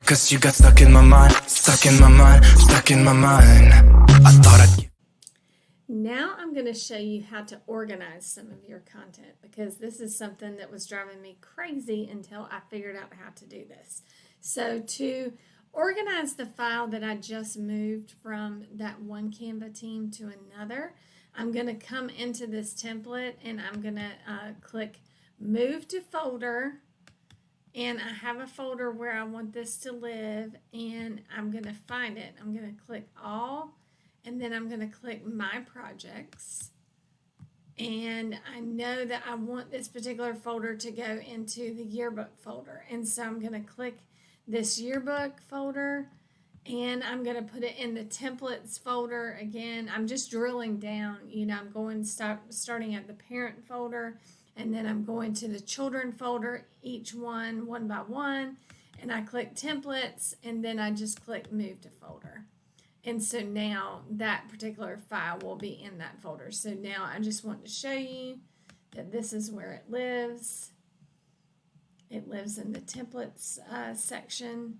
'Cause you got stuck in my mind, stuck in my mind, stuck in my mind. I thought I'd... Now I'm going to show you how to organize some of your content, because this is something that was driving me crazy until I figured out how to do this. So to organize the file that I just moved from that one Canva team to another, I'm going to come into this template and I'm going to click Move to Folder. And I have a folder where I want this to live, and I'm going to find it. I'm going to click All, and then I'm going to click My Projects. And I know that I want this particular folder to go into the yearbook folder. And so I'm going to click this yearbook folder, and I'm going to put it in the templates folder. Again, I'm just drilling down. I'm going starting at the parent folder, and then I'm going to the children folder, each one by one, and I click templates, and then I just click Move to Folder. And so now that particular file will be in that folder. So now I just want to show you that this is where it lives. It lives in the templates section.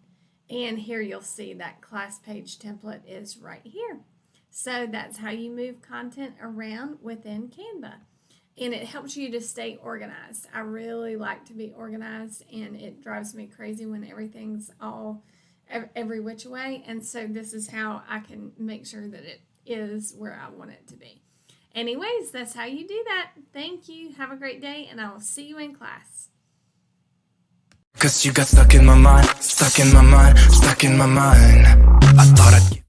And here you'll see that class page template is right here. So that's how you move content around within Canva. And it helps you to stay organized. I really like to be organized, and it drives me crazy when everything's all every which way. And so this is how I can make sure that it is where I want it to be. Anyways, that's how you do that. Thank you. Have a great day, and I will see you in class. 'Cause you got stuck in my mind, stuck in my mind, stuck in my mind. I thought I'd...